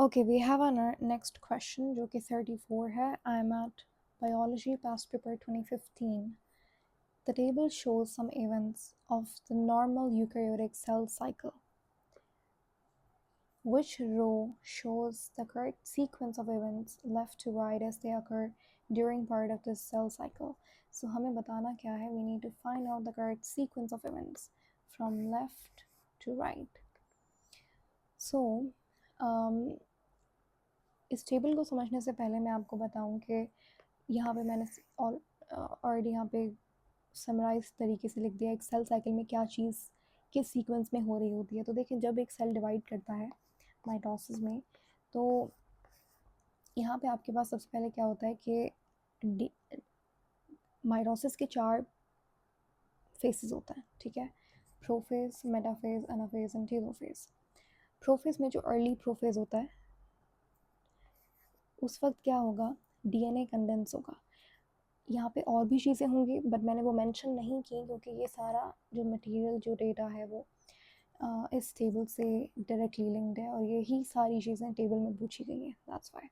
Okay, we have our next question जो कि 34 है. I'm at Biology Past Paper 2015. The table shows some events of the normal eukaryotic cell cycle. Which row shows the correct sequence of events left to right as they occur during part of this cell cycle? So हमें बताना क्या है? We need to find out the correct sequence of events from left to right. So इस table को समझने से पहले मैं आपको बताऊं कि यहाँ पे मैंने ऑलरेडी यहाँ पे समराइज तरीके से लिख दिया एक सेल साइकिल में क्या चीज़ किस सीक्वेंस में हो रही होती है. तो देखिए, जब एक सेल डिवाइड करता है माइटोसिस में, तो यहाँ पे आपके पास सबसे पहले क्या होता है कि माइटोसिस के 4 फेसेस होता है. ठीक है, prophase, metaphase, anaphase and telophase. Prophase में जो अर्ली प्रोफेज होता है उस वक्त क्या होगा, डीएनए कंडेंस होगा. यहाँ पे और भी चीज़ें होंगी बट मैंने वो मेंशन नहीं की क्योंकि ये सारा जो मटेरियल जो डेटा है वो इस टेबल से डायरेक्टली लिंक्ड है और यही सारी चीज़ें टेबल में पूछी गई हैं. That's why.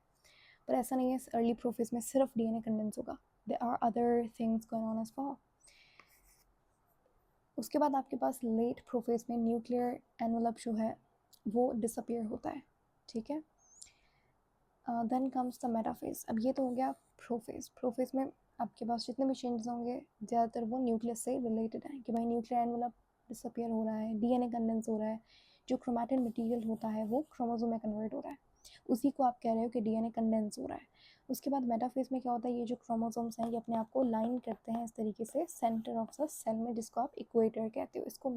पर ऐसा नहीं है अर्ली प्रोफेज में सिर्फ डीएनए कंडेंस होगा. There are other things going on as well. उसके बाद आपके पास लेट प्रोफेज में न्यूक्लियर एनवलप जो है वो डिसअपियर होता है. ठीक है, देन कम्स द मेटाफेज. अब ये तो हो गया प्रोफेज. प्रोफेज में आपके पास जितने भी चेंजेस होंगे ज़्यादातर वो न्यूक्लियस से रिलेटेड हैं कि भाई न्यूक्लियर एनवलप डिसअपियर हो रहा है, डीएनए कंडेंस हो रहा है, जो क्रोमैटिन मटेरियल होता है वो क्रोमोसोम में कन्वर्ट हो रहा है, उसी को आप कह रहे हो कि डीएनए कंडेंस हो रहा है. उसके बाद मेटाफेज में क्या होता है, ये जो क्रोमोसोम्स हैं ये अपने आप को लाइन करते हैं इस तरीके से सेंटर ऑफ द सेल में, जिसको आप इक्वेटर कहते हो. इसको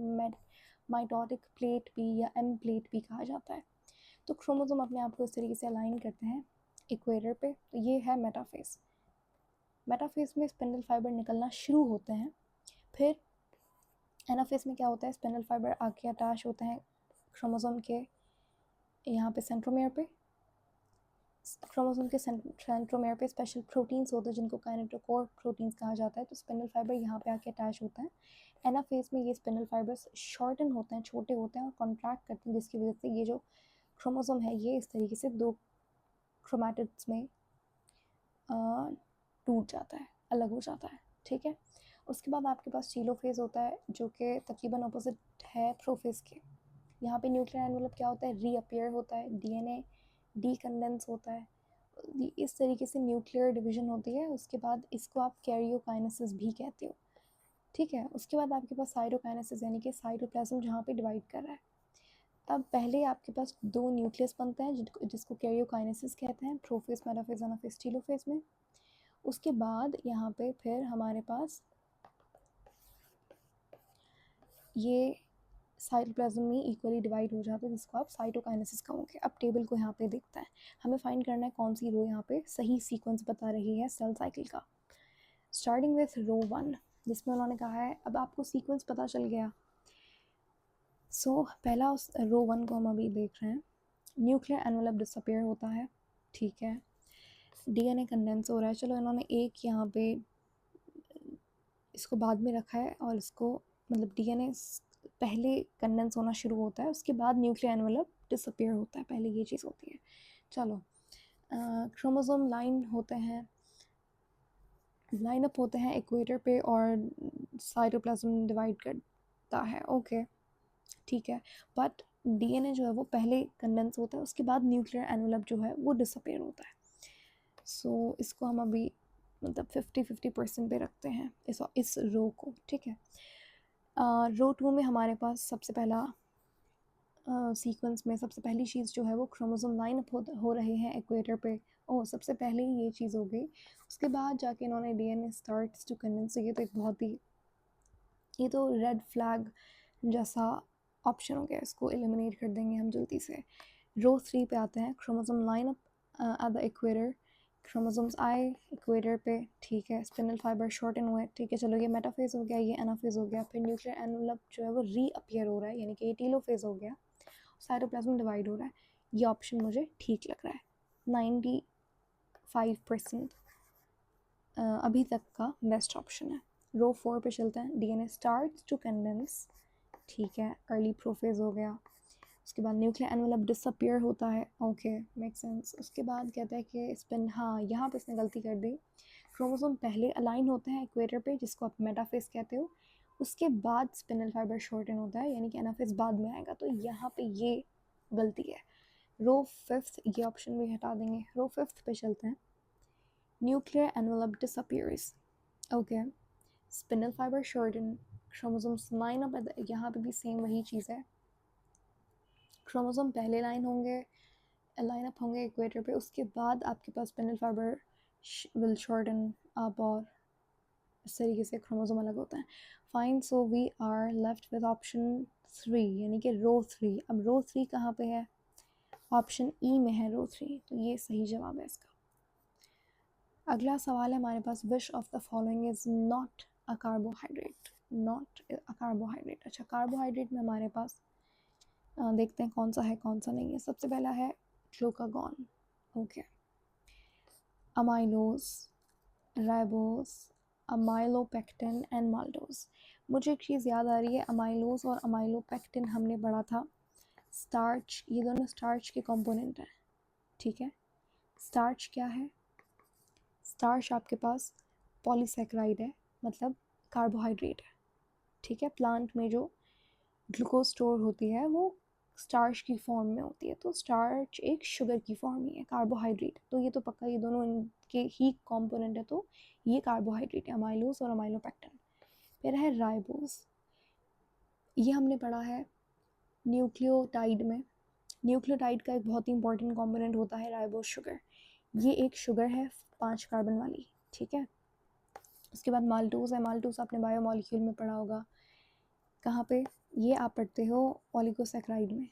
माइटोटिक प्लेट भी या एम प्लेट भी कहा जाता है. तो क्रोमोसोम अपने आप को इस तरीके से अलाइन करते हैं इक्वेटर पे. तो ये है मेटाफेज. मेटाफेज में स्पिंडल फाइबर निकलना शुरू होते हैं. फिर एनाफेज में क्या होता है, स्पिंडल फाइबर आके अटैच होते हैं क्रोमोसोम के यहाँ पे सेंट्रोमेयर पे. क्रोमोसोम के सेंट्रोमेयर पे स्पेशल प्रोटीन्स होते हैं जिनको काइनेटोकोर प्रोटीन्स कहा जाता है. तो स्पिंडल फाइबर यहाँ पे आके अटैच होता है. एनाफेज में ये स्पिंडल फाइबर्स शॉर्टन होते हैं, छोटे होते हैं और कॉन्ट्रैक्ट करते हैं, जिसकी वजह से ये जो क्रोमोसोम है ये इस तरीके से 2 क्रोमैटिड्स में टूट जाता है, अलग हो जाता है. ठीक है, उसके बाद आपके पास टेलोफेज होता है जो कि तकरीबन अपोजिट है प्रोफेज के. यहाँ पे न्यूक्लियर एनवलप क्या होता है, रीअपियर होता है, डीएनए डीकंडेंस होता है. इस तरीके से न्यूक्लियर डिवीजन होती है. उसके बाद इसको आप कैरियोकाइनेसिस भी कहते हो. ठीक है, उसके बाद आपके पास साइटोकाइनेसिस यानी कि साइटोप्लाज्म जहाँ पे डिवाइड कर रहा है. अब पहले आपके पास 2 न्यूक्लियस बनते हैं जिसको कैरियोकाइनेसिस कहते हैं, प्रोफेज, मेटाफेज, एनाफेज, टेलोफेज में. उसके बाद यहाँ पे फिर हमारे पास ये साइटोप्लाज्म में इक्वली डिवाइड हो जाता है, जिसको आप साइटोकाइनेसिस कहोगे. अब टेबल को यहाँ पे देखता है, हमें फाइंड करना है कौन सी रो यहाँ पे सही सीक्वेंस बता रही है सेल साइकिल का. स्टार्टिंग विथ रो 1 जिसमें उन्होंने कहा है, अब आपको सीक्वेंस पता चल गया. सो पहला उस रो 1 को हम अभी देख रहे हैं. न्यूक्लियर एनवलप डिसअपियर होता है. ठीक है, डीएनए कंडेंस हो रहा है. चलो इन्होंने एक यहाँ पे इसको बाद में रखा है और इसको मतलब डीएनए पहले कंडेंस होना शुरू होता है, उसके बाद न्यूक्लियर एनवलप डिसअपियर होता है, पहले ये चीज़ होती है. चलो, क्रोमोसोम लाइन होते हैं, लाइन अप होते हैं इक्वेटर पे और साइटोप्लाज्म डिवाइड करता है. ओके, ठीक है, बट डीएनए जो है वो पहले कंडेंस होता है, उसके बाद न्यूक्लियर एनवलप जो है वो डिसअपियर होता है. सो इसको हम अभी मतलब 50-50% पे रखते हैं इस रो को. ठीक है, रो 2 में हमारे पास सबसे पहला सीक्वेंस में सबसे पहली चीज़ जो है वो क्रोमोसोम लाइन अप हो रहे हैं इक्वेटर पे. ओह, सबसे पहले ही ये चीज़ हो गई. उसके बाद जाके इन्होंने डीएनए स्टार्ट्स टू कंडेंस. ये तो एक बहुत ही, ये तो रेड फ्लैग जैसा ऑप्शन हो गया, इसको एलिमिनेट कर देंगे हम जल्दी से. रो 3 पे आते हैं, chromosome line up at the equator. Chromosomes आए इक्वेटर पे. ठीक है, स्पिंडल फाइबर शॉर्टन हुए. ठीक है, चलो ये मेटाफेज हो गया, ये एनाफेज हो गया. फिर न्यूक्लियर एनवलप जो है वो रीअपियर हो रहा है, यानी कि ये टेलोफेज हो गया. साइटोप्लाज्म डिवाइड हो रहा है. ये ऑप्शन मुझे ठीक लग रहा है. 95% अभी तक का बेस्ट ऑप्शन है. रो 4 पे चलते हैं. DNA starts to condense. ठीक है, अर्ली प्रोफेज हो गया. उसके बाद न्यूक्लियर एनवेलप डिसअपियर होता है, ओके मेक सेंस। उसके बाद कहता है कि स्पिन, हाँ यहाँ पे इसने गलती कर दी, क्रोमोसोम पहले अलाइन होते हैं इक्वेटर पे, जिसको आप मेटाफेज कहते हो, उसके बाद स्पिनल फाइबर शॉर्टन होता है, यानी कि एनाफेज बाद में आएगा, तो यहाँ पे ये गलती है। रो फिफ्थ, ये ऑप्शन भी हटा देंगे। रो फिफ्थ पे चलते हैं। Nuclear envelope disappears, okay, spinal fibre shorten, chromosomes line up, यहाँ पे भी सेम वही चीज़ है, क्रोमोसोम पहले लाइन अप होंगे इक्वेटर पे, उसके बाद आपके पास spinal fibre will shorten up, और इस तरीके से क्रोमोसोम अलग होता है। Fine, so we are left with option 3, यानी कि रो 3। अब रो 3 कहाँ पे है? ऑप्शन ई में है रो 3, तो ये सही जवाब है इसका। अगला सवाल है हमारे पास, which of the following is not a carbohydrate, not a carbohydrate. अच्छा, कार्बोहाइड्रेट में हमारे पास देखते हैं कौन सा है कौन सा नहीं है। सबसे पहला है glucagon, okay, amylose, ribose, amylopectin and maltose. मुझे एक चीज़ याद आ रही है, अमाइलोज और अमाइलोपेक्टिन हमने पढ़ा था, स्टार्च, ये दोनों स्टार्च के कंपोनेंट हैं, ठीक है। स्टार्च क्या है? स्टार्च आपके पास पॉलीसेक्राइड है, मतलब कार्बोहाइड्रेट है, ठीक है। प्लांट में जो ग्लूकोज स्टोर होती है वो स्टार्च की फॉर्म में होती है, तो स्टार्च एक शुगर की फॉर्म ही है, कार्बोहाइड्रेट, तो ये तो पक्का, ये दोनों इनके ही कंपोनेंट है, तो ये कार्बोहाइड्रेट है, अमाइलोज और अमाइलोपेक्टिन। फिर है राइबोस, ये हमने पढ़ा है न्यूक्लियोटाइड में। न्यूक्लियोटाइड का एक बहुत ही इंपॉर्टेंट कंपोनेंट होता है राइबोस शुगर, ये एक शुगर है 5 कार्बन वाली, ठीक है। उसके बाद माल्टोज है, माल्टोज आपने बायोमोलिक्यूल में पढ़ा होगा, कहाँ पे? ये आप पढ़ते हो ओलिगोसैक्राइड में,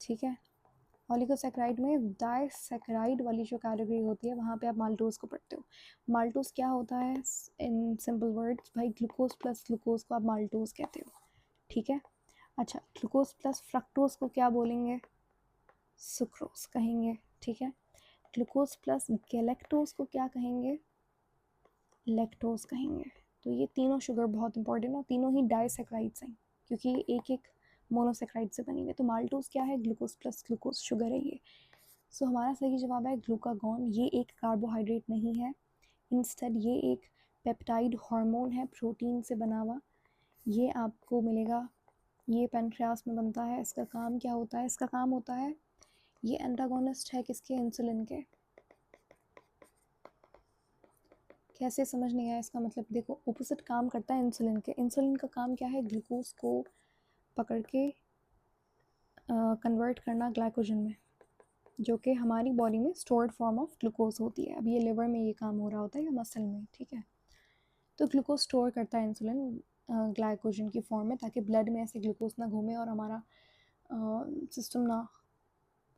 ठीक है। ओलिगोसैक्राइड में डाइसैक्राइड वाली जो कैटेगरी होती है वहाँ पे आप माल्टोज को पढ़ते हो। माल्टोज क्या होता है? इन सिंपल वर्ड्स भाई, ग्लूकोज प्लस ग्लूकोज को आप माल्टोज कहते हो, ठीक है। अच्छा, ग्लूकोज प्लस फ्रक्टोज को क्या बोलेंगे? सुक्रोज कहेंगे, ठीक है। ग्लूकोज प्लस गैलेक्टोज को क्या कहेंगे? लैक्टोज कहेंगे। तो ये तीनों शुगर बहुत इंपॉर्टेंट है, और तीनों ही डाइसैक्राइड्स हैं, क्योंकि एक एक मोनोसेक्राइड से बनी हुई है। तो माल्टोज क्या है? ग्लूकोज प्लस ग्लूकोज शुगर है ये। सो हमारा सही जवाब है ग्लूकागॉन, ये एक कार्बोहाइड्रेट नहीं है, इंस्टेड ये एक पेप्टाइड हार्मोन है, प्रोटीन से बना हुआ। ये आपको मिलेगा, ये पेनक्रियास में बनता है। इसका काम क्या होता है? इसका काम होता है, ये एंटागोनिस्ट है किसके? इंसुलिन के। कैसे? समझ नहीं आया इसका मतलब? देखो, ऑपोजिट काम करता है इंसुलिन के। इंसुलिन का काम क्या है? ग्लूकोज को पकड़ के कन्वर्ट करना ग्लाइकोजन में, जो कि हमारी बॉडी में स्टोर्ड फॉर्म ऑफ ग्लूकोज होती है। अब ये लिवर में ये काम हो रहा होता है या मसल में, ठीक है। तो ग्लूकोज स्टोर करता है इंसुलिन ग्लाइकोजन की फॉर्म में, ताकि ब्लड में ऐसे ग्लूकोज ना घूमे और हमारा सिस्टम ना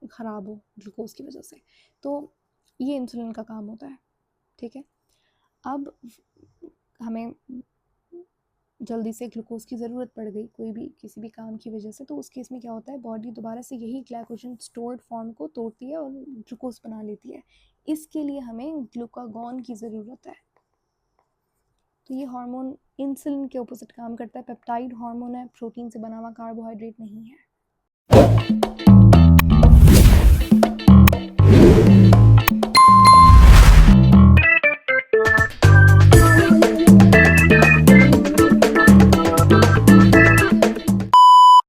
ख़राब हो ग्लूकोज की वजह से। तो ये इंसुलिन का काम होता है, ठीक है। अब हमें जल्दी से ग्लूकोज की ज़रूरत पड़ गई कोई भी किसी भी काम की वजह से, तो उस केस में क्या होता है? बॉडी दोबारा से यही ग्लाइकोजन स्टोर्ड फॉर्म को तोड़ती है और ग्लूकोज बना लेती है। इसके लिए हमें ग्लूकागॉन की ज़रूरत है। तो ये हार्मोन इंसुलिन के ऑपोजिट काम करता है, पेप्टाइड हार्मोन है, प्रोटीन से बना हुआ, कार्बोहाइड्रेट नहीं है।